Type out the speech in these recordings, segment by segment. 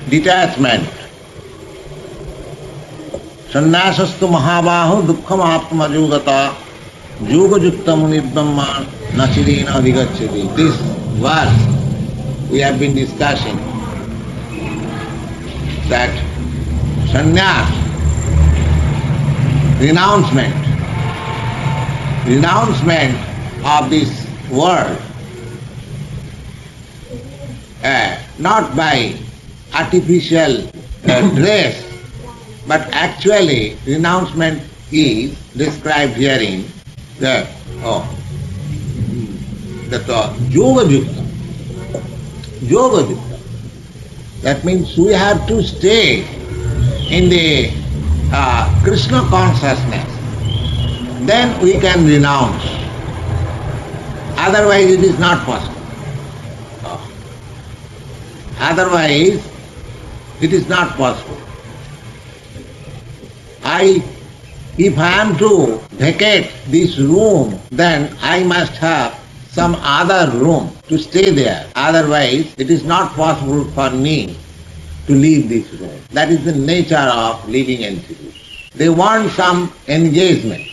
detachment. Sannyasastu mahabaho dukkham atmajogata yogajukta munidhamma nachirena vigacchati. This verse we have been discussing, that sannyas, renouncement of this world, not by artificial dress, but actually renouncement is described herein that yoga yukta. Yoga yukta. That means we have to stay in the Krishna consciousness. Then we can renounce. Otherwise it is not possible. Otherwise it is not possible. If I am to vacate this room, then I must have some other room to stay there. Otherwise, it is not possible for me to leave this room. That is the nature of living entities. They want some engagement.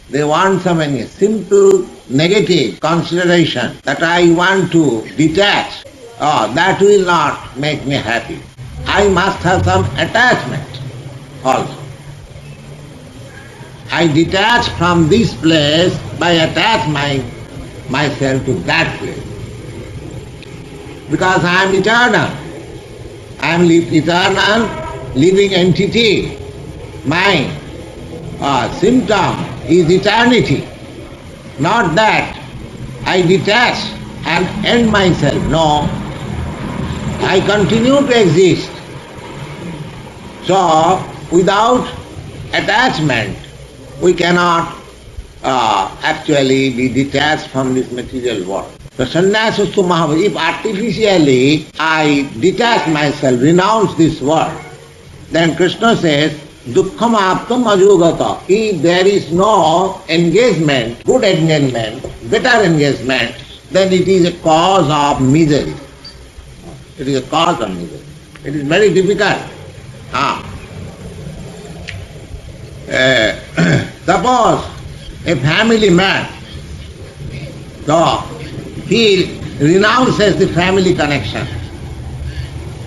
They want some simple negative consideration that I want to detach. That will not make me happy. I must have some attachment also. I detach from this place by attach myself to that place. Because I am eternal. I am eternal living entity. My symptom is eternity. Not that I detach and end myself. No. I continue to exist. So, without attachment, we cannot actually be detached from this material world. So sannyasastu mahabhav, if artificially I detach myself, renounce this world, then Krishna says, dukkham aptam ajogata. If there is no engagement, good engagement, better engagement, then it is a cause of misery. It is a cause of misery. It is very difficult. Suppose a family man, so he renounces the family connection.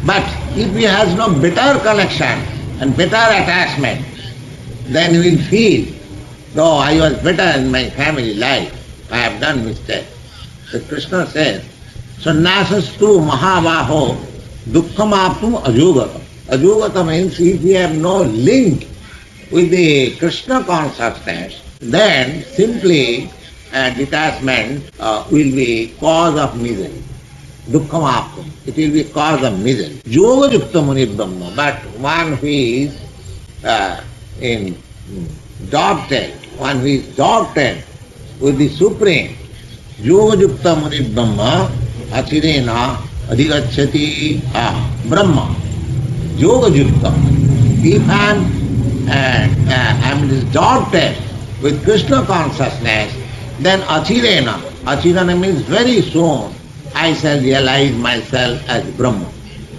But if he has no better connection and better attachment, then he will feel, though I was better in my family life, I have done mistake. So Krishna says, Sannyasastu mahabaho dukkham aptum ajogata. Ajogata means if we have no link with the Krishna consciousness, then simply detachment will be cause of misery. Dukkham aptam. It will be cause of misery. Yoga yukta munibdhamma. But one who is dogtailed with the Supreme, yoga yukta munibdhamma achirena adhigacchati Brahma. Yoga yukta. If I am dogtailed with Krishna consciousness, then achirena means very soon I shall realize myself as Brahma.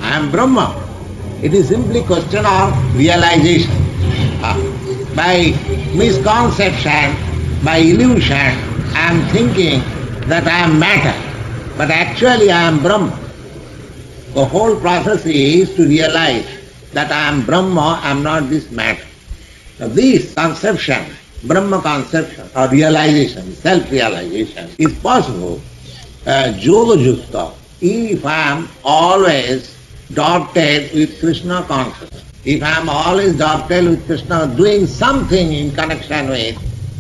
I am Brahma. It is simply question of realization. By misconception, by illusion, I am thinking that I am matter, but actually I am Brahma. The whole process is to realize that I am Brahma, I am not this matter. Now this conception, Brahma conception or realization, self-realization is possible yoga yukta if I am always dogtailed with Krishna consciousness. If I am always dogtailed with Krishna, doing something in connection with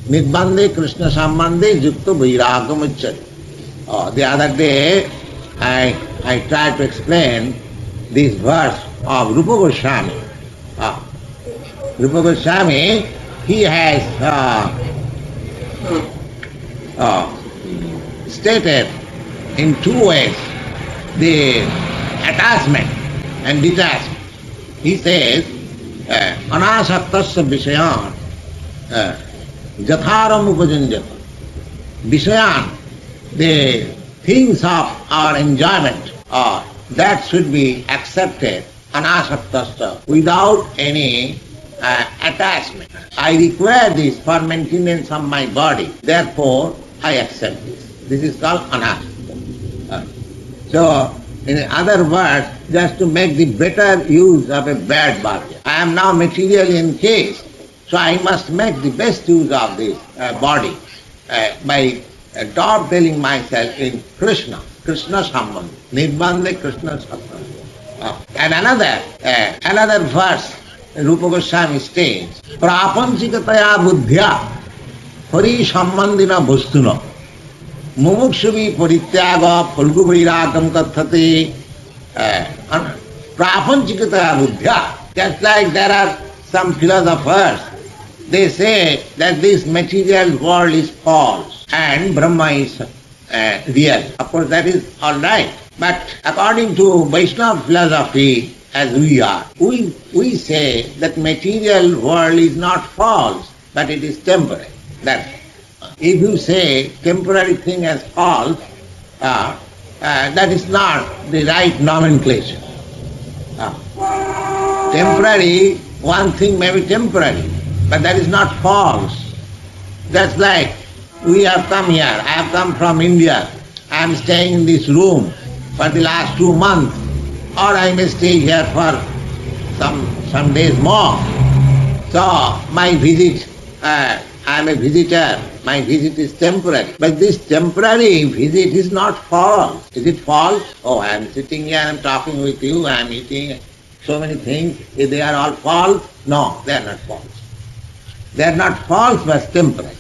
Nidbande Krishna Sambandhe Yukta Vairagam Uchchati. The other day I tried to explain this verse of Rupa Goswami. Rupa Goswami, he has stated in two ways the attachment and detachment. He says, anasaktasya visayan jatharam upajanjata. Visayan, the things of our enjoyment, that should be accepted anasaktasya, without any attachment. I require this for maintenance of my body, therefore I accept this. This is called anasakta. So, in other words, just to make the better use of a bad body. I am now materially encased, so I must make the best use of this body by dwelling myself in Krishna, Krishna Sambandha, Nirbandha Krishna Sambandha. And another verse, Rupa Goswami states, Prapanchikataya buddhya hari sambandhina bhustuna mumukshvi parityaga phalgu vairagam kathate. Prapanchikataya buddhya. Just like there are some philosophers, they say that this material world is false and Brahma is real. Of course, that is all right. But according to Vaishnava philosophy, as we are, we say that material world is not false, but it is temporary. That if you say temporary thing as false, that is not the right nomenclature. Temporary, one thing may be temporary, but that is not false. That's like we have come here. I have come from India. I am staying in this room for the last 2 months, or I may stay here for some days more. So my visit, I am a visitor. My visit is temporary. But this temporary visit is not false. Is it false? Oh, I am sitting here, I am talking with you, I am eating so many things. If they are all false? No, they are not false. They are not false, but temporary.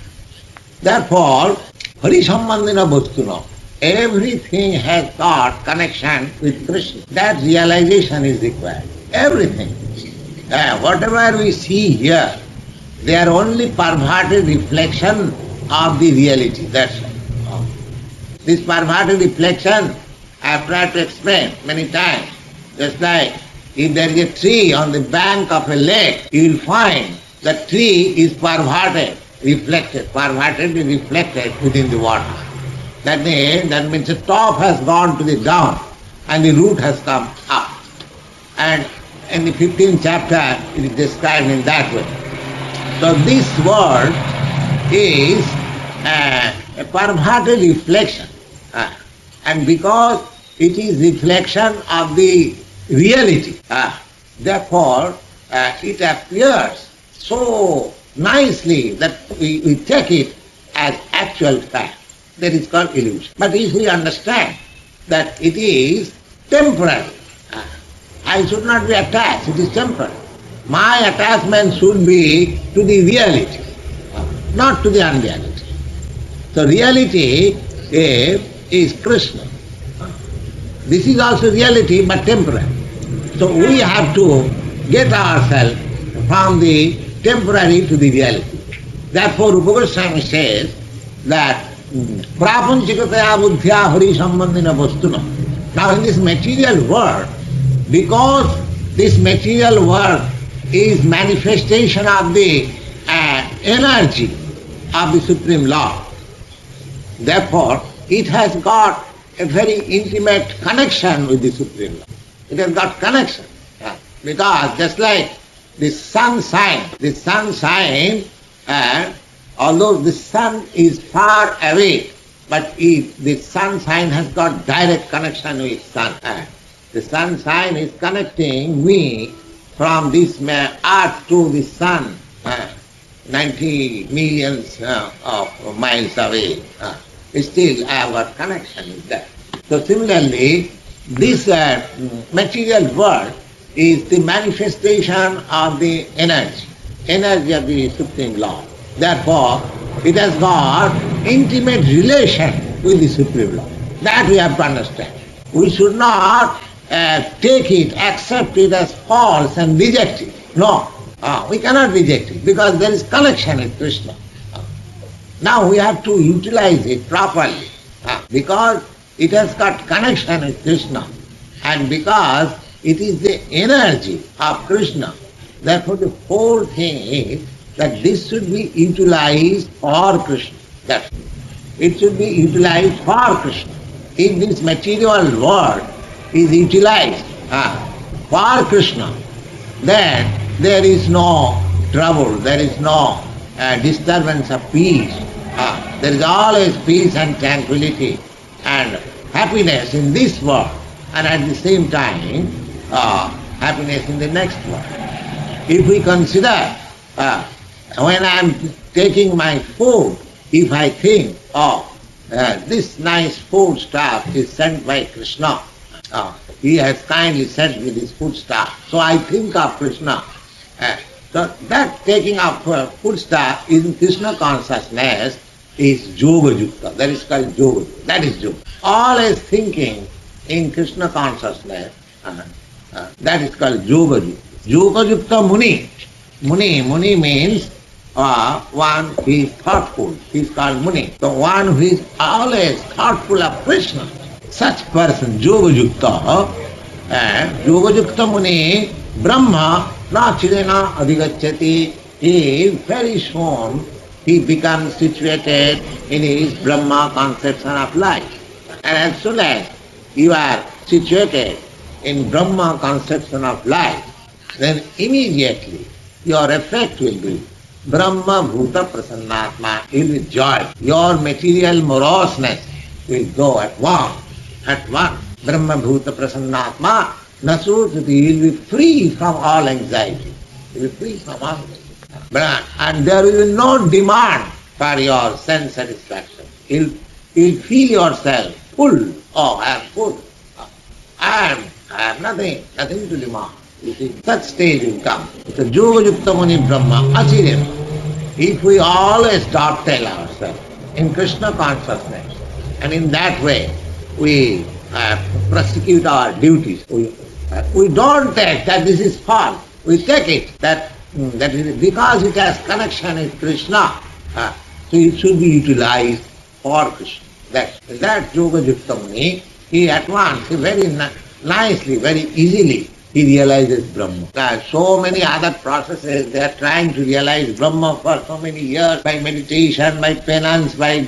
Therefore, Hari Sambandhina Bhustuna, everything has got connection with Krishna. That realization is required. Everything. Whatever we see here, they are only perverted reflection of the reality. That's all. This perverted reflection, I have tried to explain many times. Just like if there is a tree on the bank of a lake, you will find the tree is pervertedly reflected within the water. That means the top has gone to the down and the root has come up. And in the 15th chapter it is described in that way. So this world is a perverted reflection. And because it is reflection of the reality, therefore it appears so nicely that we take it as actual fact. That is called illusion. But if we understand that it is temporary, I should not be attached, it is temporary. My attachment should be to the reality, not to the unreality. So reality is Krishna. This is also reality but temporary. So we have to get ourselves from the temporary to the reality. Therefore Rupa Goswami says that Prapanchikataya buddhya hari sambandhina bhustuna. Now in this material world, because this material world is manifestation of the energy of the Supreme Lord, therefore it has got a very intimate connection with the Supreme Lord. It has got connection. Because just like the sunshine, although the sun is far away, but the sunshine has got direct connection with sun. The sunshine is connecting me from this earth to the sun, 90 millions of miles away. Still I have got connection with that. So similarly, this material world is the manifestation of the energy of the Supreme Lord. Therefore, it has got intimate relation with the Supreme Lord. That we have to understand. We should not take it, accept it as false and reject it. No, we cannot reject it because there is connection with Krishna. Now we have to utilize it properly because it has got connection with Krishna and because it is the energy of Krishna. Therefore the whole thing is that this should be utilized for Krishna. That it should be utilized for Krishna. If this material world is utilized for Krishna, then there is no trouble, there is no disturbance of peace. There is always peace and tranquility and happiness in this world, and at the same time happiness in the next world. If we consider when I am taking my food, if I think, this nice food stuff is sent by Krishna, he has kindly sent me this food stuff, so I think of Krishna. So that taking of food stuff in Krishna consciousness is yoga yukta. That is called yoga. That is yoga. Always thinking in Krishna consciousness, that is called yoga yukta. Yoga yukta muni. Muni means one who is thoughtful. He is called muni. The one who is always thoughtful of Krishna. Such person, yoga yukta, yoga yukta muni, Brahma na chirena adhigacchati. He very soon he becomes situated in his Brahma conception of life. And as soon as you are situated in Brahma conception of life, then immediately your effect will be Brahma Bhuta Prasannatma. You will be joy. Your material moroseness will go at once. At once. Brahma Bhuta Prasannatma Nasutati. You will be free from all anxiety. You will be free from all anxiety. And there will be no demand for your sense satisfaction. You'll feel yourself full. Oh, I am full. I have nothing to demand. You see, such stage will come. So Yoga Yukta Muni Brahma Achirena. If we always dovetail ourselves in Krishna consciousness, and in that way we prosecute our duties, we don't take that this is false. We take it that is because it has connection with Krishna, so it should be utilized for Krishna. That Yoga Yukta Muni, he at once, he very nicely, very easily, he realizes Brahma. So many other processes, they are trying to realize Brahma for so many years by meditation, by penance, by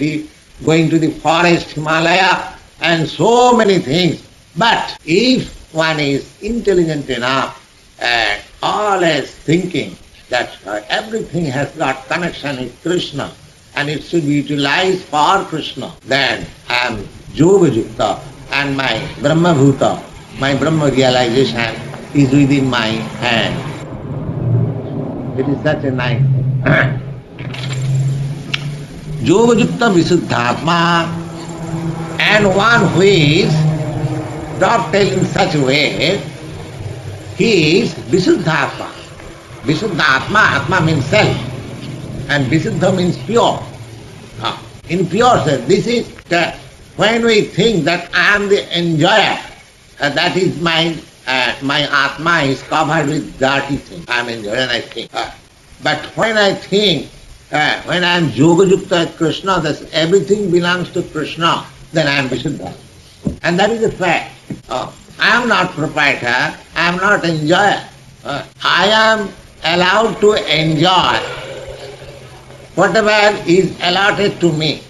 going to the forest, Himalaya, and so many things. But if one is intelligent enough and always thinking that everything has got connection with Krishna and it should be utilized for Krishna, then I am Yoga Yukta and my Brahma Bhuta, my Brahma realization is within my hand. It is such a nice thing. Yoga Yukta Visuddhatma, and one who is dovetailed in such a way, he is Visuddhatma. Visuddhatma, Atma means self, and Visuddha means pure. In pure sense, this is that when we think that I am the enjoyer, that is my Atma is covered with dirty things. I am enjoyer and I think. But when I think, when I am Yoga Yukta with Krishna, that everything belongs to Krishna, then I am Visuddha. And that is a fact. I am not proprietor, I am not enjoyer. I am allowed to enjoy whatever is allotted to me.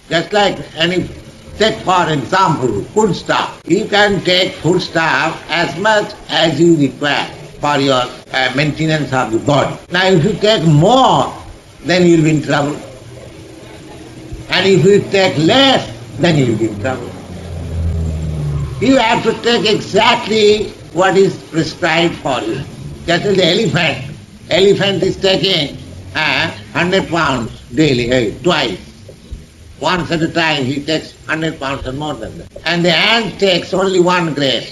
Just like take for example food stuff. You can take food stuff as much as you require for your maintenance of the body. Now if you take more, then you will be in trouble. And if you take less, then you will be in trouble. You have to take exactly what is prescribed for you. Just as the elephant. Elephant is taking 100 pounds daily, twice. Once at a time he takes 100 pounds and more than that. And the ant takes only 1 grain.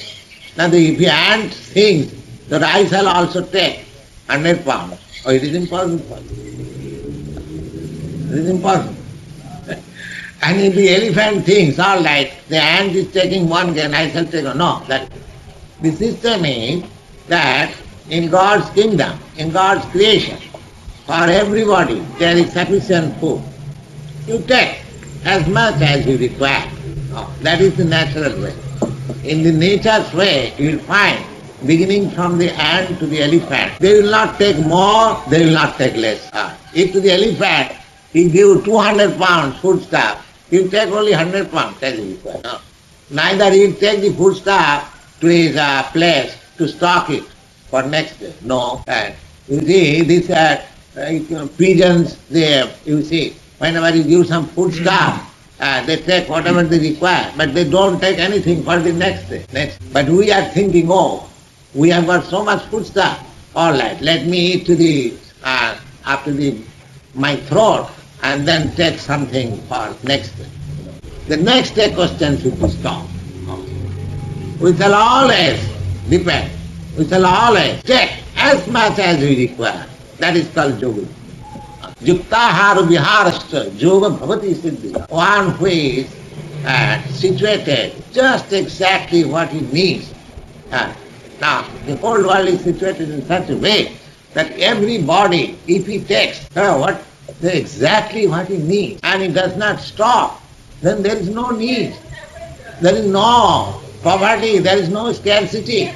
Now if the ant thinks that I shall also take 100 pounds, it is impossible for you. It is impossible. And if the elephant thinks, all right, the ant is taking 1 grain, I shall take no. The system is that in God's kingdom, in God's creation, for everybody there is sufficient food. You take as much as you require. That is the natural way. In the nature's way, you will find, beginning from the ant to the elephant, they will not take more, they will not take less. If to the elephant he give 200 pounds food stuff, he will take only 100 pounds as he requires. Neither he will take the food stuff to his place to stock it for next day. No. And you see, this pigeons, you see, whenever you give some food stuff, they take whatever they require, but they don't take anything for the next day. But we are thinking, oh, we have got so much food stuff. All right, let me eat to the after my throat, and then take something for next day. The next day question should be stopped. We shall always depend. We shall always take as much as we require. That is called yoga. Yuktahara viharascha yoga bhavati siddhi. One who is situated just exactly what he needs. Now, the whole world is situated in such a way that everybody, if he takes exactly what he needs and he does not stop, then there is no need. There is no poverty, there is no scarcity.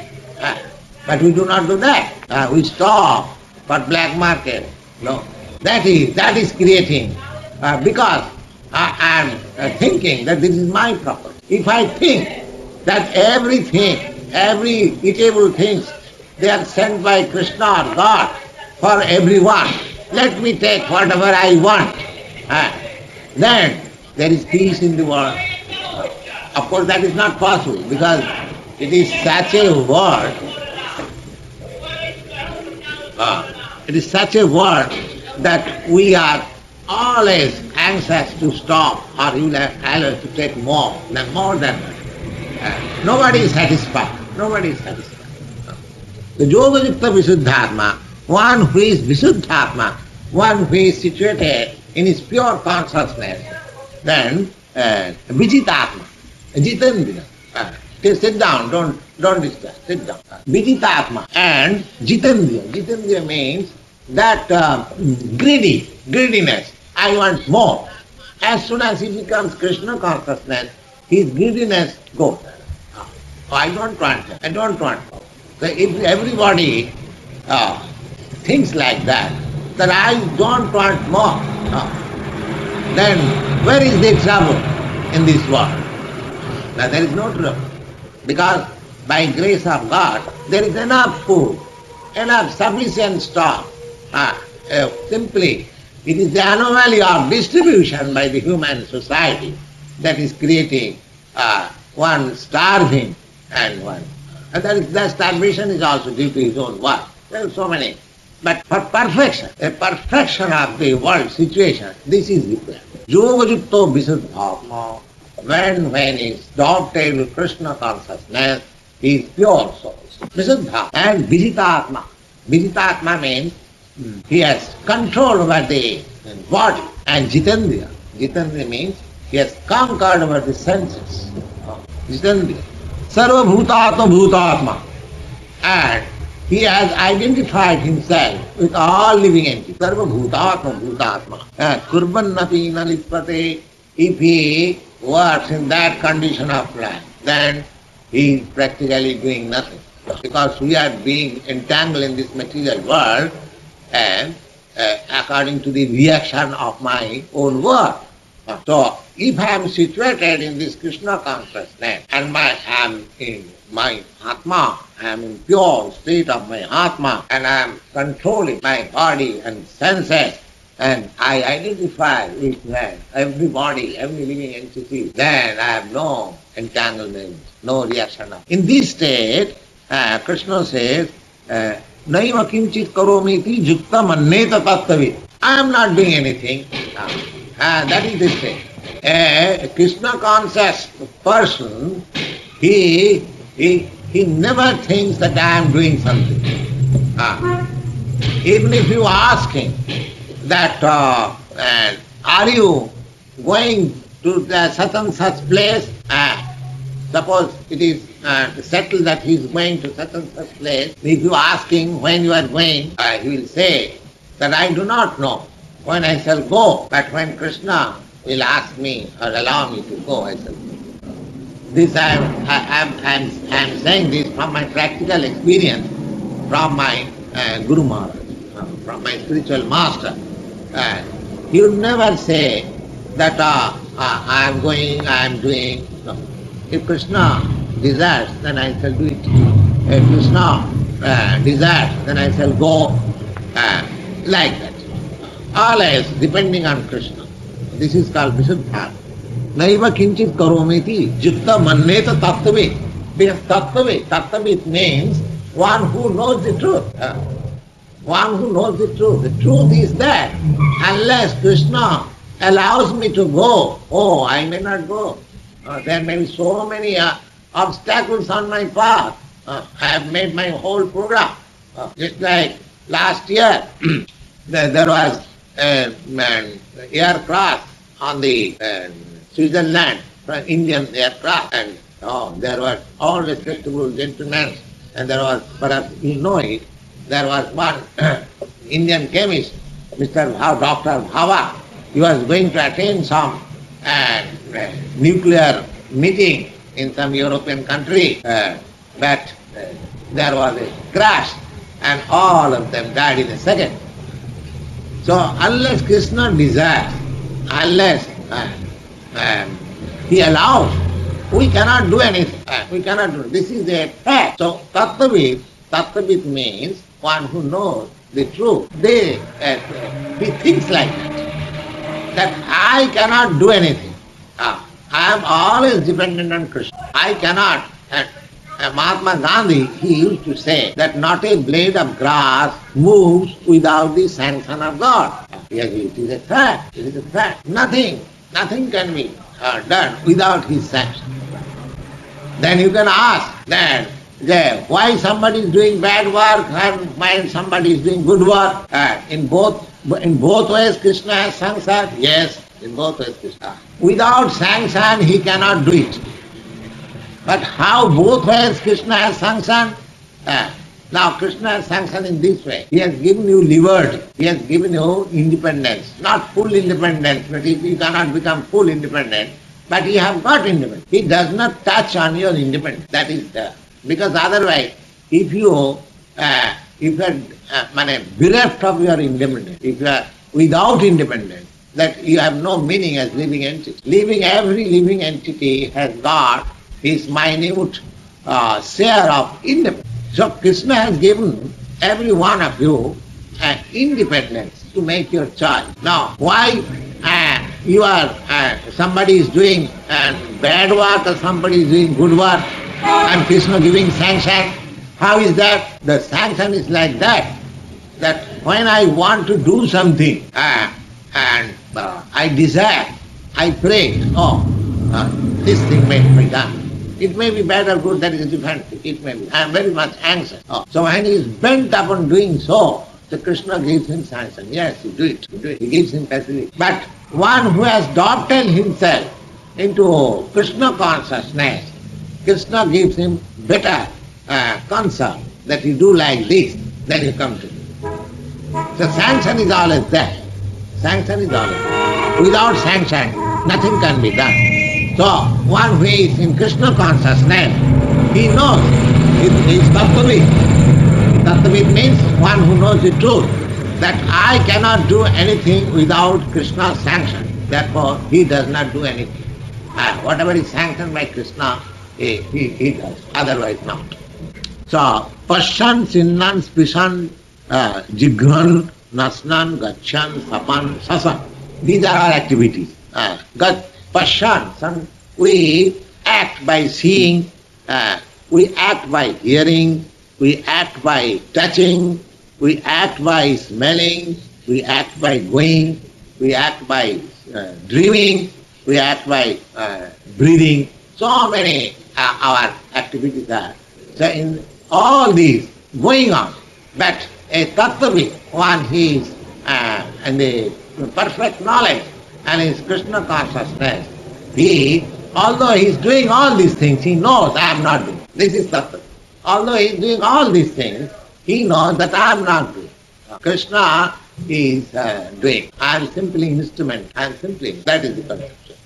But we do not do that. We stop for black market. No. That is creating. Because I am thinking that this is my property. If I think that everything, every eatable things, they are sent by Krishna or God for everyone, let me take whatever I want. Then there is peace in the world. Of course that is not possible because it is such a world. It is such a world that we are always anxious to stop, or you will have to take more than that. Nobody is satisfied. Nobody is satisfied. The Yoga Yukta Visuddhatma, one who is Visuddhatma, one who is situated in his pure consciousness, then Vijitatma, Jitendriya. Sit down, don't discuss, sit down. Vijitatma and Jitendriya. Jitendriya means that greediness. I want more. As soon as he becomes Krishna consciousness, his greediness goes. I don't want that. I don't want that. So if everybody thinks like that I don't want more, then where is the trouble in this world? Now there is no trouble. Because by grace of God, there is enough food, enough sufficient stock. Simply, it is the anomaly of distribution by the human society that is creating one starving and one. And that starvation is also due to his own work. There are so many. But for perfection, a perfection of the world situation, this is required. Yoga Yukto Visuddhatma, when he is adopted with Krishna consciousness, he is pure soul. Visuddha and Vijitatma. Vijitatma means he has control over the body. And Jitendriya. Jitendriya means he has conquered over the senses. Jitendriya. Sarva Bhutatma Bhutatma. And he has identified himself with all living entities. Sarva Bhutatma Bhutatma. Kurbannapi nalipate. If he works in that condition of life, then he is practically doing nothing. Because we are being entangled in this material world and according to the reaction of my own work. So if I am situated in this Krishna consciousness and I am in my Atma, I am in pure state of my Atma and I am controlling my body and senses and I identify with every body, every living entity, then I have no entanglement, no reaction. In this state, Krishna says, Naiva kinchit karomiti jukta manneta tattavit. I am not doing anything. That is the state. A Krishna conscious person, he never thinks that I am doing something. Even if you ask him that are you going to such and such place, suppose it is settled that he is going to such and such place, if you ask him when you are going, he will say that I do not know when I shall go, but when Krishna will ask me or allow me to go, I shall go. This I am saying this from my practical experience, from my Guru Maharaj, from my spiritual master. He would never say that I am going, I am doing. No. If Krishna desires, then I shall do it. Krishna desires, then I shall go like that. Always depending on Krishna. This is called Visuddha. Naiva kinchit karometi jitta manneta tattve. Because tattve means one who knows the truth. One who knows the truth. The truth is that unless Krishna allows me to go, oh, I may not go. There may be so many obstacles on my path. I have made my whole program. Just like last year, there was an aircraft on the Switzerland, Indian aircraft, and there were all respectable gentlemen, and there was, perhaps you know it, there was one Indian chemist, Dr. Bhava. He was going to attend some nuclear meeting in some European country, but there was a crash and all of them died in a second. So unless Krishna desires, unless he allows, we cannot do anything. We cannot do. This is a fact. So Tattvavid means one who knows the truth. He thinks like that I cannot do anything. I am always dependent on Krishna. I cannot. Mahatma Gandhi, he used to say that not a blade of grass moves without the sanction of God. Yes, it is a fact. It is a fact. Nothing can be done without his sanction. Then you can ask that why somebody is doing bad work and why somebody is doing good work. In both ways Krishna has sanctioned. Yes, in both ways Krishna. Without sanction he cannot do it. But how both ways Krishna has sanctioned? Now Krishna has sanctioned in this way. He has given you liberty. He has given you independence. Not full independence, but you cannot become full independent. But you have got independence. He does not touch on your independence. That is there. Because otherwise, if you are bereft of your independence, if you are without independence, that you have no meaning as living entity. Every living entity has got his minute share of independence. So Krishna has given every one of you independence to make your choice. Now, why somebody is doing bad work or somebody is doing good work and Krishna giving sanction? How is that? The sanction is like that when I want to do something and I desire, I pray, this thing may be done. It may be bad or good, that is a different thing. It may be. I am very much anxious. So when he is bent upon doing so, the Krishna gives him sanction. Yes, you do it. He gives him facility. But one who has dovetailed himself into Krishna consciousness, Krishna gives him better concern that you do like this, then you come to me. So sanction is always there. Sanction is always there. Without sanction, nothing can be done. So one who is in Krishna consciousness, he knows. He is Tattvavid. Tattvavid means one who knows the truth, that I cannot do anything without Krishna's sanction. Therefore, he does not do anything. Whatever is sanctioned by Krishna, he does. Otherwise not. So, Pashan, Sinnan, Spishan, Jigran, Nasnan, Gachan, Sapan, Sasan. These are our activities. Pashan, we act by seeing, we act by hearing, we act by touching, we act by smelling, we act by going, we act by dreaming, we act by breathing. So many our activities are. So in all these going on, but a Tattvavid, one he is in the perfect knowledge and is Krishna consciousness, although he is doing all these things, he knows I am not doing. This is Tattvavid. Although he is doing all these things, he knows that I am not doing. Krishna is doing. I am simply instrument. I am simply, that is the conception.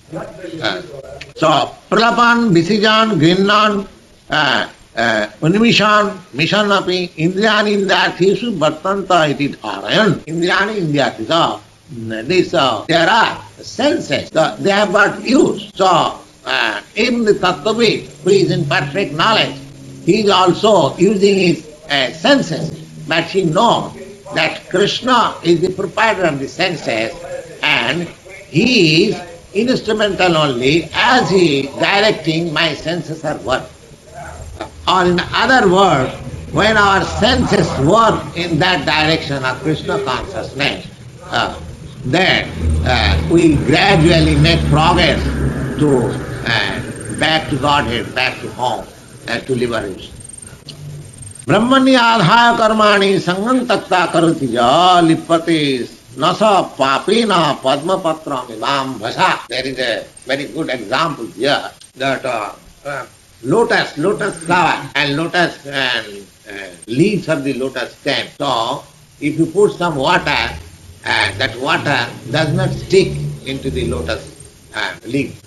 So, Pralapan, Visijan, Grinnan, Unimishan, Mishan api, Indriyani Indyarthishu Bhartanta iti dharayan. Indriyani Indyarthishu. There are senses, they have got use. So, even the Tattvavid, who is in perfect knowledge, He is also using his senses, but he knows that Krishna is the proprietor of the senses and he is instrumental only as he is directing my senses are working. Or in other words, when our senses work in that direction of Krishna consciousness, then we gradually make progress to back to Godhead, back to home, to liberation. ब्रह्मण्य आधाय कर्माणि संगं तक्ता करोति य लिप्यते न स पापेन पद्मपत्रमिवां भसा. There is a very good example here that lotus flower and lotus leaves of the lotus stem. So if you put some water, that water does not stick into the lotus leaf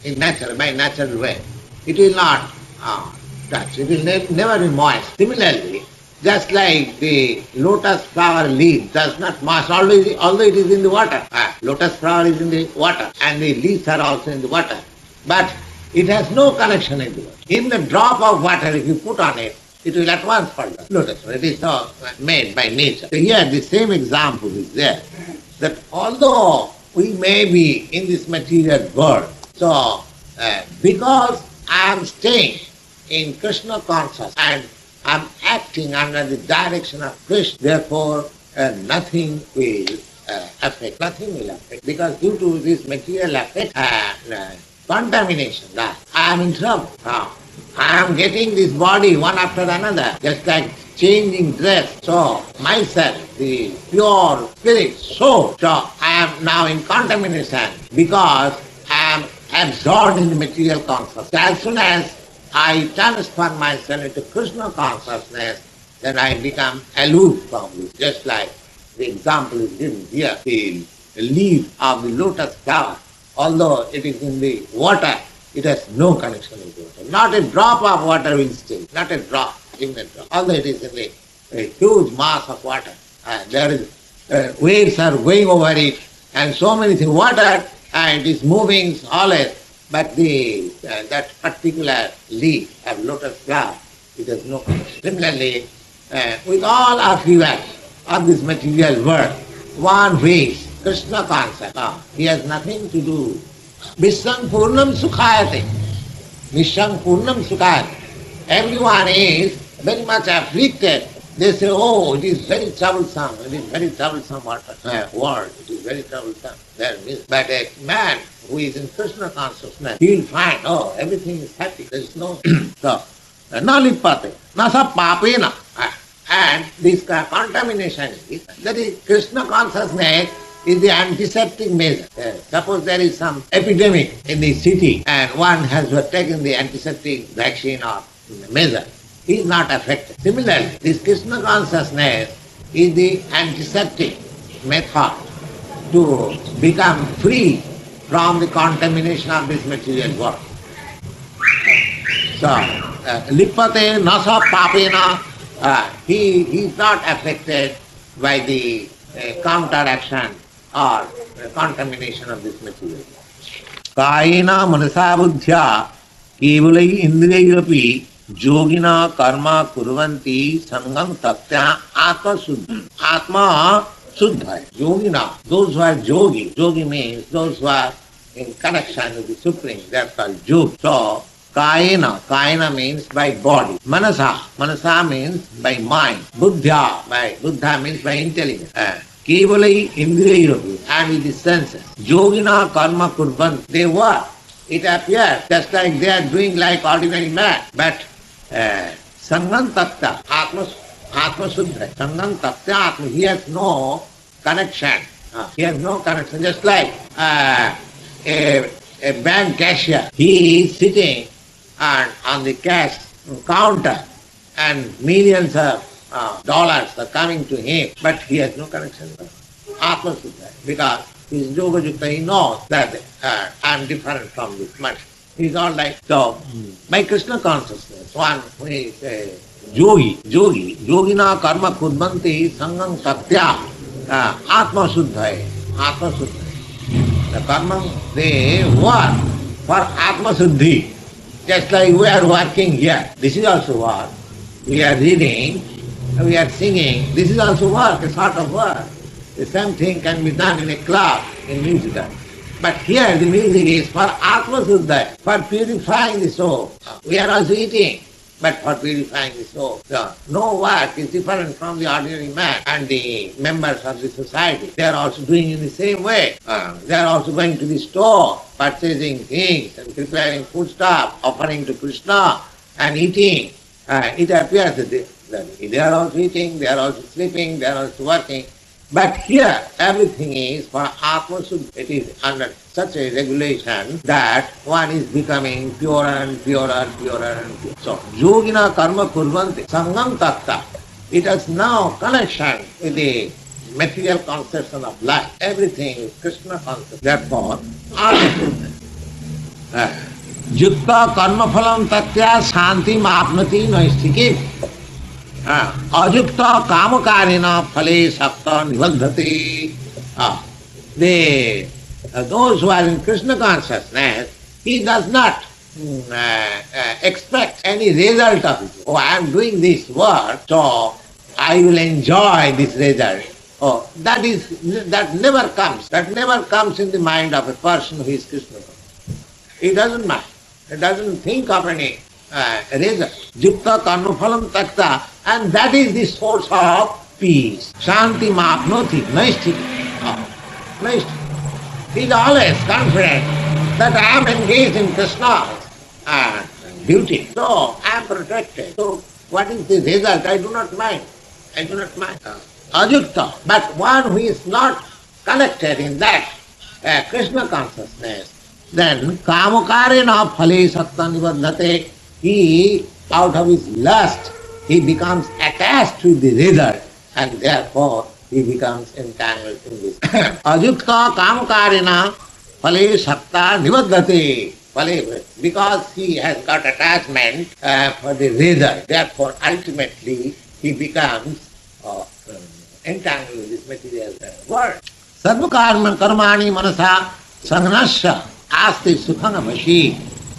by natural way. It will not touch. It will never be moist. Similarly, just like the lotus flower leaf does not moist, although it is in the water. Lotus flower is in the water and the leaves are also in the water. But it has no connection in the water. In the drop of water, if you put on it, it will at once fall down. Lotus flower, it is so made by nature. So here the same example is there. That although we may be in this material world, so because I am staying in Krishna consciousness and I am acting under the direction of Krishna, therefore nothing will affect. Nothing will affect because due to this material effect, contamination, I am in trouble. I am getting this body one after another, just like changing dress. So myself, the pure spirit, so I am now in contamination because I am absorbed in the material consciousness. As soon as I transfer myself into Krishna consciousness, then I become aloof from this. Just like the example is given here, the leaf of the lotus flower, although it is in the water, it has no connection with water. Not a drop of water will stay, not a drop, even a drop. Although it is in a huge mass of water, there is waves are going over it, and so many things. Water it is moving always, but that particular leaf of lotus flower, it has no connection. Similarly, with all of you of this material world, one ways Krishna concept, he has nothing to do. Vishang Purnam Sukhayate. Vishang Purnam Sukhayate. Everyone is very much afflicted. They say, oh, it is very troublesome, it is very troublesome world, it is very troublesome. But a man who is in Krishna consciousness, he will find, oh, everything is happy, there is no... So, na lipate, na sa papena. And this contamination is, that is Krishna consciousness is the antiseptic measure. Suppose there is some epidemic in the city and one has taken the antiseptic vaccine or measure, he is not affected. Similarly, this Krishna consciousness is the antiseptic method to become free from the contamination of this material world. So, lipate nasa papena, he is not affected by the counteraction or contamination of this material. Kayena manasa buddhya kevalai indriyairapi yogina karma kurvanti sangam tatya atma suddha. Atma suddha. Yogina, those who are yogi. Yogi means those who are in connection with the Supreme. They are called yogi. So, kayena means by body. Manasa means by mind. Buddha means by intelligence. Kevalai indriyairapi, and with the senses. Yogina karma kurvan, they work. It appears just like they are doing like ordinary man. But sangam tattva, atma suddha. Sangam tattva atma, he has no connection. He has no connection. Just like a bank cashier, he is sitting on the cash counter and millions of dollars are coming to him, but he has no connection with Atma Suddha, because he is Yoga Yukta, he knows that I am different from this much. He is all like, so, by Krishna consciousness, one who is a yogina karma kudmanti sangam tatya, Atma Suddha, The karma, they work for Atma Suddhi, just like we are working here. This is also work. we are reading, we are singing. This is also work, a sort of work. The same thing can be done in a club, in musical. But here the music is for Atma Suddha, for purifying the soul. We are also eating, but for purifying the soul. So no work is different from the ordinary man and the members of the society. They are also doing in the same way. They are also going to the store, purchasing things and preparing foodstuff, offering to Krishna and eating. It appears that they are also eating, they are also sleeping, they are also working. But here, everything is for Atma Suddha. It is under such a regulation that one is becoming purer and purer and purer and purer. So, yogina karma kurvanti sangam tatta. It has now connection with the material conception of life. Everything is Krishna concept. Therefore, Atma Suddha. Yukta karma phalam tatya shanti apnati naisthiki. Ajukta kamakarina phale sakta nivadhati. Those who are in Krishna consciousness, he does not expect any result of it. Oh, I am doing this work, so I will enjoy this result. Oh, that never comes. That never comes in the mind of a person who is Krishna conscious. He doesn't mind. He doesn't think of any result. Jukta karmaphalam takta, and that is the source of peace. Shanti mapnoti, naisthiti. He is always confident that I am engaged in Krishna's duty. So I am protected. So what is the result? I do not mind. I do not mind. Ajukta. But one who is not connected in that Krishna consciousness, then kamokarena phale sakta nivadhate. He, out of his lust, he becomes attached to the result, and therefore he becomes entangled in this. Ajukta kamakarena phale sakta nivadhate. Because he has got attachment for the result, therefore ultimately he becomes entangled with this material world. Sarva karmani manasa sangnasya aste sukhanga vashi.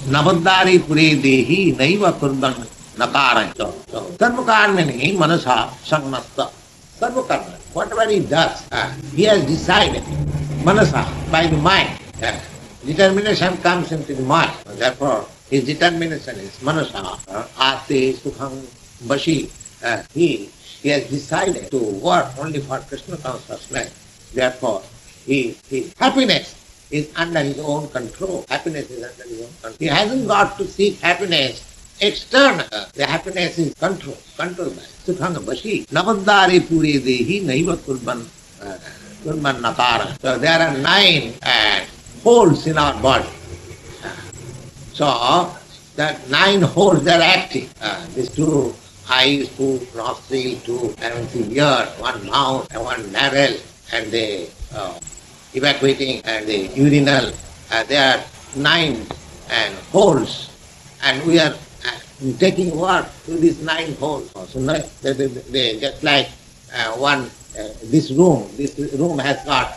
Navadari pure dehi naiva kurban nakara. So, sarva karmani manasa sangnasta. Sarva karma, whatever he does, he has decided. Manasa, by the mind. Determination comes into the mind. Therefore, his determination is manasa. Ate sukhang vashi. He has decided to work only for Krishna consciousness. Therefore, his happiness is under his own control. Happiness is under his own control. He hasn't got to seek happiness external. The happiness is controlled by Sukhanga Vashi. Navadari pure dehi naiva kurban nakara. So there are 9 holes in our body. So that 9 holes they are active. These 2 eyes, 2 nostrils, 2 ears, 1 mouth and 1 navel, and they evacuating and the urinal. There are 9 holes, and we are taking work through these 9 holes. So they just like this room has got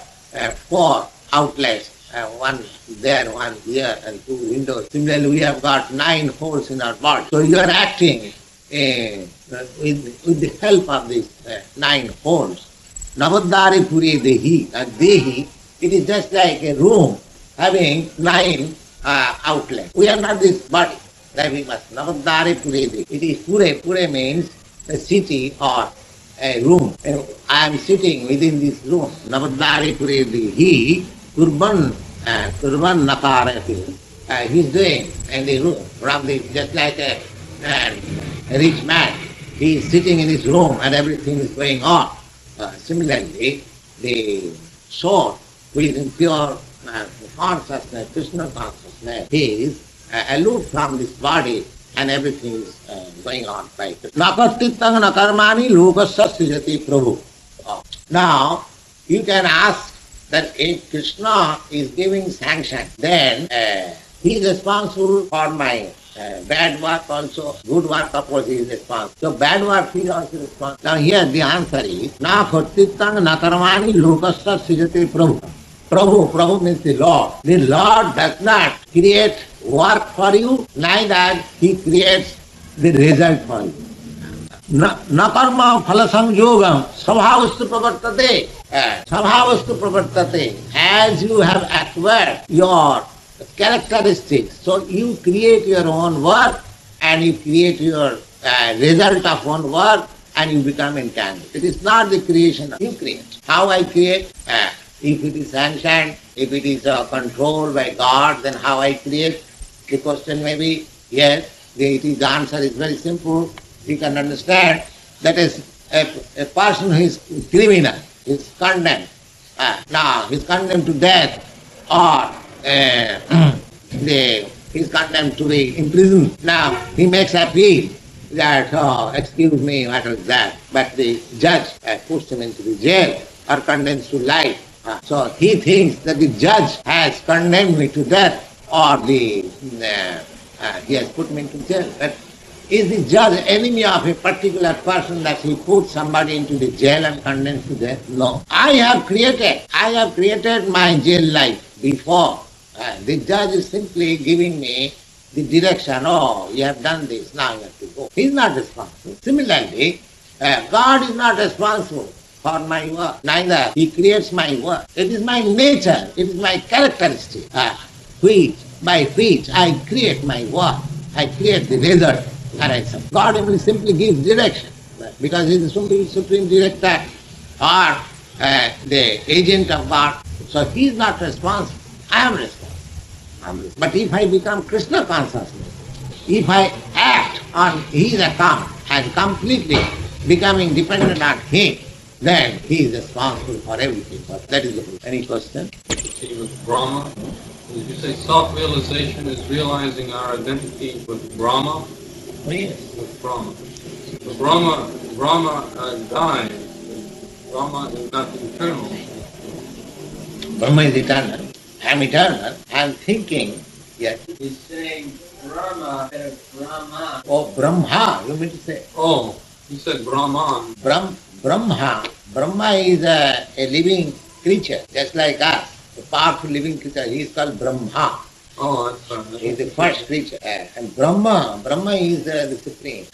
4 outlets, 1 there, 1 here, and 2 windows. Similarly, we have got 9 holes in our body. So you are acting with the help of these 9 holes. Navadari pure dehi. Dehi, it is just like a room having 9 outlets. We are not this body. That we must. Navadari pure dehi. It is pure. Pure means a city or a room. I am sitting within this room. Navadari pure dehi. Kurban nakarati. He is doing in the room. Just like a rich man. He is sitting in his room and everything is going on. Similarly, the soul, who is in pure consciousness, Krishna consciousness, he is aloof from this body and everything is going on by Krishna. Nakatitang nakarmani lokasya srijati prabhu. Now, you can ask that if Krishna is giving sanction, then he is responsible for my bad work also, good work of course he is responsible. So bad work he is also responsible. Now here the answer is, na khartitang na karmani lokasya srijate prabhu. Prabhu means the Lord. The Lord does not create work for you, neither he creates the result for you. न कर्म फल संयोगम स्वभावस्तु प्रवर्तते. Svabhavasthu pravartate. As you have acquired your characteristics, so you create your own work and you create your result of own work and you become entangled. It is not the creation you create. How I create? If it is sanctioned, if it is controlled by God, then how I create? The question may be, yes, the answer is very simple. You can understand that is a person who is criminal, is condemned. Now, he is condemned to death or he is condemned to be imprisoned. Now, he makes appeal that, excuse me, what is that? But the judge puts him into the jail or condemns to life. So he thinks that the judge has condemned me to death or he has put me into jail. But is the judge enemy of a particular person that he puts somebody into the jail and condemns to death? No. I have created my jail life before. The judge is simply giving me the direction, oh, you have done this, now you have to go. He is not responsible. Similarly, God is not responsible for my work. Neither He creates my work. It is my nature, it is my characteristic, by which I create my work. I create the result. God only simply gives direction because He is the supreme director or the agent of God. So He is not responsible. I am responsible. But if I become Krishna consciousness, if I act on His account and completely becoming dependent on Him, then He is responsible for everything. But that is the proof. Any question? With Brahma, did you say self-realization is realizing our identity with Brahma? Oh, yes. With Brahma. So Brahma died. Brahma is not eternal. Brahma is eternal. I am eternal. I am thinking. Yes. He's saying Brahma instead of Brahma. Oh, Brahma, you mean to say? Oh, you said Brahman. Brahma. Brahma is a living creature, just like us. A powerful living creature. He is called Brahma. Oh, that's right. He is the first creature. And Brahma is the supreme.